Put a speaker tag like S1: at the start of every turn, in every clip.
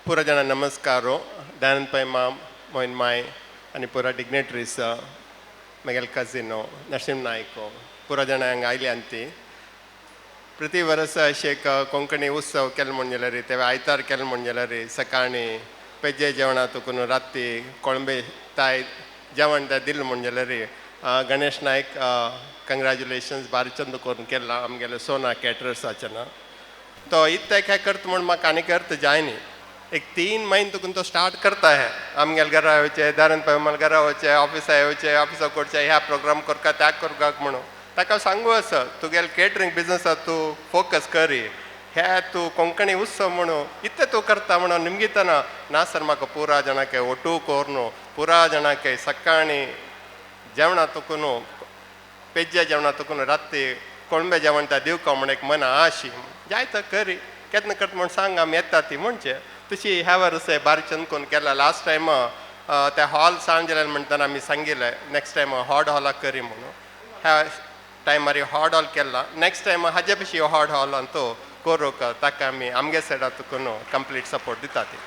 S1: पुरा जाणां नमस्कारो दयानंद पै माम मोइन माय आनी पुरा डिग्नेटरीज मगेल कजिनो नरसिंह नायको पुरा जाणां हांगा आयली अंती प्रति वर्स अशें कोंकणी उत्सव केलो म्हण जाल्यार तेवा आयतार केलो म्हण जाल्यार सकाळीं पेजे जेवणा तुकून राती कोळंबे ताय जेवण तें दिलें म्हण जाल्यार गणेश नायक कंग्रेच्युलेशन्स बारी चंद करून केला आमगेले सोना कॅटरर्साचे तो इतले काय करता म्हण म्हाका आनी अर्थ जायनी एक 3 महीने तुकून तो स्टार्ट करता है आमगेल घरा येवचे दारन पैमाल घरा वचे ऑफिसा येवचे ऑफिसा करचे ह्या प्रोग्राम करका त्या करपाक म्हणून ताका सांगू आसा तुगेल केटरिंग बिजनसा तूं फोकस करी हे तूं कोंकणी उत्सव म्हणून इतले तूं करता म्हणून निमगितना ना सर म्हाका पुरा जाणांके ओटू कोर न्हू पुरा जाणांके सकाळीं जेवणा तुकून पेज्जे जेवणा तुकून राती कोळंबे जेवण त्या दिवका म्हण एक मना आशी जायता करी केन्ना करता म्हण सांग आमी येता ती म्हणचे तशी ह्या वर्स बारी चंद करून केला लास्ट टायम त्या हॉल सांग जाल्यार म्हणटाना आमी सांगिल्लें नेक्स्ट टायम हॉड हॉलाक करी म्हणून ह्या टायमार हॉड हॉल केला नेक्स्ट टायम हाजे पेशी हॉड हॉलान तो करूंक ताका आमी आमगे सायडा तुकून कंप्लीट सपोर्ट दिता ती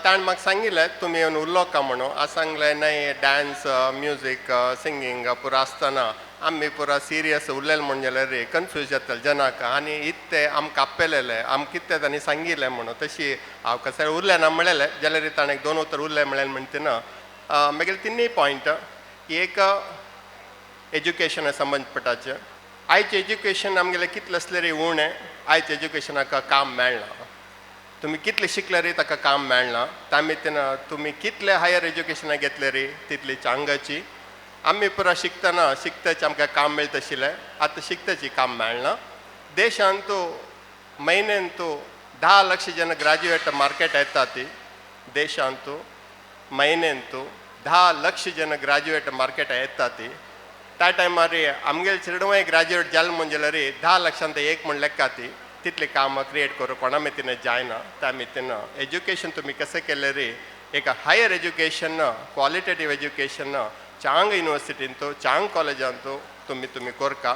S1: ताणें म्हाका सांगिल्लें तुमी येवन उलोवका म्हणून हांव सांगलें न्हय डान्स म्युजीक सिंगींग पुरा आसतना आमी पुरा सिरियस उरलेले म्हण जाल्यार कन्फ्यूज जातले जनाक आनी इतले आमकां आपयलेले आमकां कितें तांणी सांगिल्लें म्हणून तशी हांव कशें उरलें ना म्हणलेलें जाल्यार ताणें 2 उतर उरलें म्हणलें म्हणटना मागीर 3 पॉयंट एक एज्युकेशना संबंदपटाचें आयचें एज्युकेशन आमगेलें कितलें आसलें रे उणें आयच्या एज्युकेशनाक काम मेळना तुमी कितले शिकले रे ताका काम मेळना त्या निमतान तुमी कितले हायर एज्युकेशना घेतले रे तितली चांगाची आमी पुरा शिकताचे आमकां काम मेळटा आशिल्लें आतां शिकताची काम मेळना देशांत तूं म्हयन्यान तूं 10 लाख जन ग्रॅज्युएट मार्केट येता ती देशांत तूं म्हयन्यान तूं 10 लाख जन ग्रॅज्युएट मार्केट येता ती त्या टायमार आमगेले चेडवांय ग्रॅज्युएट जालें म्हणजे जाल्यार 10 लाखांत एक म्हण लेखा ती तितली कामां क्रिएट करूं कोणा मेतीन जायना त्या निमतान एज्युकेशन तुमी कशें केलें रे एक हायर एज्युकेशन क्वॉलिटेटीव एज्युकेशन चांग युनिवर्सिटींत चांग कॉलेजांत तुमी करका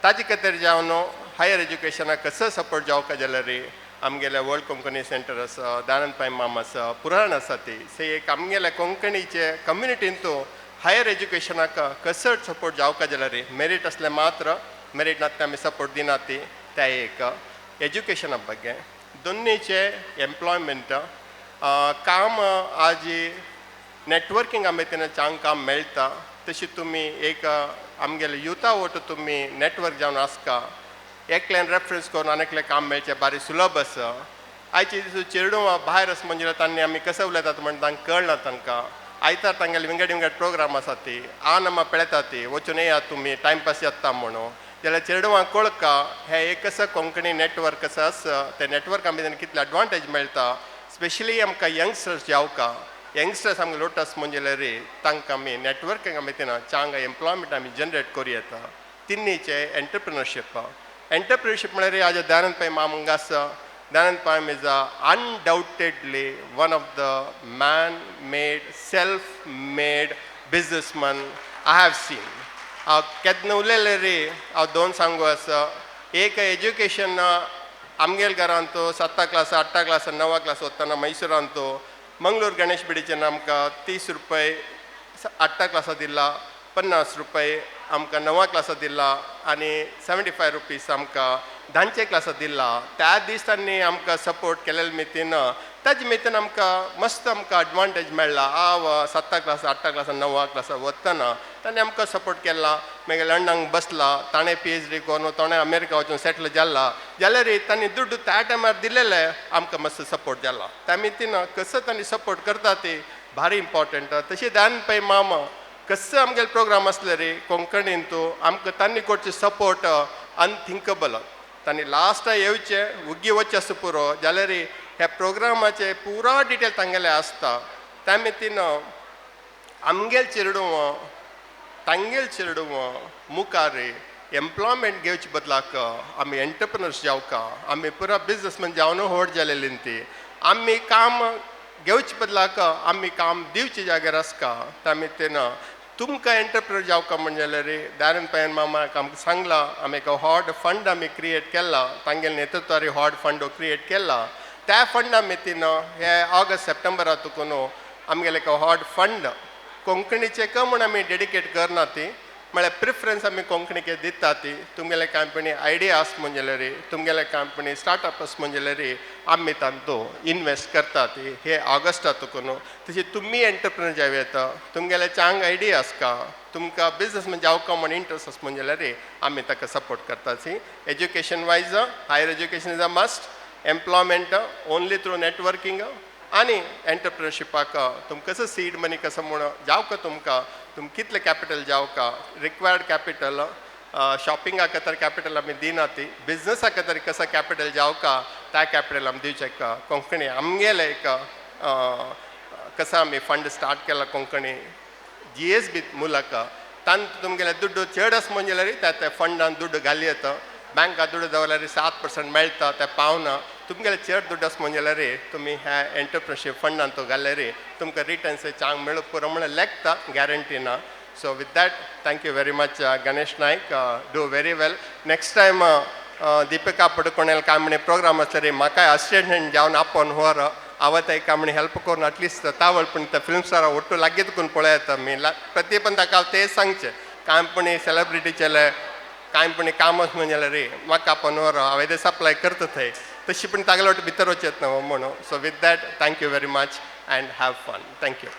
S1: ताजे खातीर जावन हायर एज्युकेशनाक कसो सपोर्ट जावका जाल्यार आमगेले वर्ल्ड कोंकणी सेंटर आसा दयानंद पै माम आसा पुराण आसा ती से एक आमगेल्या कोंकणीचे कम्युनिटींत हायर एज्युकेशनाक कसो सपोर्ट जावका जाल्यार मेरीट असले मात्र मेरीट ना ते आमी सपोर्ट दिना ती त्या एक एज्युकेशना ಬಗ್ಗೆ दोनीचे एम्प्लॉयमेंट काम आज नेटवर्किंग आमी तेन्ना चांग काम मेळटा तशी तुमी एक आमगेले युथा वोट तुमी नेटवर्क जावन आसका एकल्यान रेफरन्स करून आनीकले काम मेळचें बारी सुलभ आसा आयचे दीस चेडूं भायर आसा म्हणजे तांणी आमी कशें उलयतात म्हण तांकां कळना तांकां आयतार तांगेले विंगड प्रोग्राम आसा ती आमा पळयता ती वचून येयात तुमी टायमपास येता म्हणून जाल्यार चेडवांक कळका हे एक कसं कोंकणी नेटवर्क कसं आसा ते नेटवर्का भितर कितले एडवांटेज मेळटा स्पेशली आमकां यंगस्टर्स जावका यंगस्टर्स आमकां लोटस म्हणजे जाल्यार तांकां आमी नेटवर्किंगा भितर चांग एम्प्लॉयमेंट आमी जनरेट करूं येता तिन्नीचे एंटरप्रिनरशीप म्हळ्यार आज दयानंद पै माम हांगा आसा दयानंद पै is undoubtedly one of the man made self made businessman I have seen हांव केन्ना उलयलें रे हांव 2 सांगू आसा एक एज्युकेशन आमगेल्या घरांत 7 क्लास 8 क्लास 9 क्लास वतना मैसुरांत मंगळूर गणेश बिडीच्यान आमकां 30 रुपये 8 क्लासा दिला 50 रुपये आमकां 9 क्लासा दिला आनी 75 रुपीज आमकां 10 क्लासा दिला त्या दीस तांणी आमकां सपोर्ट केलेले मितीन ताजे मितीन आमकां मस्त आमकां एडवांटेज मेळ्ळा हांव 7 क्लास 8 क्लास 9 क्लासा वतना ताणें आमकां सपोर्ट केला मागीर लंडनाक बसला ताणें PhD करून ताणें अमेरिका वचून सेटल जाला जाल्यार तांणी दुड्ड त्या टायमार दिलेले आमकां मस्त सपोर्ट जाला त्या मितीन कसो तांणी सपोर्ट करता ती भारी इम्पॉर्टंट तशी दयानंद पै माम कसो आमगेले प्रोग्राम आसले रे कोंकणींत आमकां तांणी करचे सपोर्ट अनथिंकेबल तांणी लास्ट येवचे उग्गी वचचे आसा पुरो जाल्यार ह्या प्रोग्रामाचे पुरा डिटेल तांगेले आसता त्या मितीन आमगेल चेडूं मुखार एम्प्लॉयमेंट घेवचे बदलाक आमी एंटरप्रिनर्स जावका आमी पुरा बिजनसमॅन जावन व्हड जालेली ती आमी काम घेवचे बदलाक आमी काम दिवचे जाग्यार आसका त्या मितीन तुमकां एंटरप्रिनर जावका म्हणजे जाल्यार दयानंद पै मामाक आमकां सांगला आमी एक हॉट फंड आमी क्रिएट केला तांगेले नेतृत्वार हॉट फंड क्रिएट केला त्या फंडा मेतीन हे ऑगस्ट सप्टेंबरा तुकून आमगेले हॉट फंड कोंकणीचे म्हूण आमी डेडिकेट करना ती म्हळ्यार प्रिफरन्स आमी कोंकणीके दिता ती तुमगेले कंपनी आयडिया आस म्हणजेल्यार तुमगेले कंपनी स्टार्टअप आस म्हणजेल्यार आमी तांतू इन्वेस्ट करता ती हे ऑगस्टा तुकून तशी तुमी एंटरप्रेनर जाव येता तुमगेले चांग आयडिया आस का तुमकां बिजनस म्हणजे जावका म्हण इंट्रस्ट आस म्हणजेल्यार आमी ताका सपोर्ट करता ती education wise higher education is a must employment only through networking आनी एंटरप्रेनरशिपाक तुमकां कसो सीड मनी कसो म्हूण जावका तुम कितले कॅपिटल जावका रिक्वायर्ड कॅपिटल शॉपिंगा खातीर कॅपिटल आमी दिना ती बिजनसा खातीर कसो कॅपिटल जावका त्या कॅपिटल आमी दिवचे कोंकणी आमगेले एक कसो आमी फंड स्टार्ट केला कोंकणी GSB ಮೂಲಕ तांत तुमगेले दुड्ಡು चड आस म्हणजेल्यार त्या फंडान दुड्ಡು घाली येता बँका दुड्ಡು दवरल्यार 7% मेळटा ते पावना तुमगेले चड दुड्ಡು आस म्हणजेल्यार तुमी ह्या एंटरप्रेनरशीप फंडान तो घाल्ल्यार तुमकां रिटर्न्स चांग मेळूंक पुरो म्हणून लेखता गॅरंटी ना so with that thank you very much Ganesh Naik do very well next time Deepika पडकोणेल काय म्हणे प्रोग्राम आसल्यार म्हाकाय असिस्टंट जावन आपोवन व्हर आवताय काय म्हणे हेल्प करून अटलिस्ट तावळ पण त्या फिल्म स्टारा ಒಟ್ಟು लागीतकून पळयता मी प्रति पण ताका ते सांगचे कांपणी सेलिब्रिटीचेले कांपणी कामच म्हणजेल्यार म्हाका आपण व्हर हांवें ते सप्लाय करता थंय तशी पण तागले वाट भितर वचत ना म्हणून so with that thank you very much and have fun thank you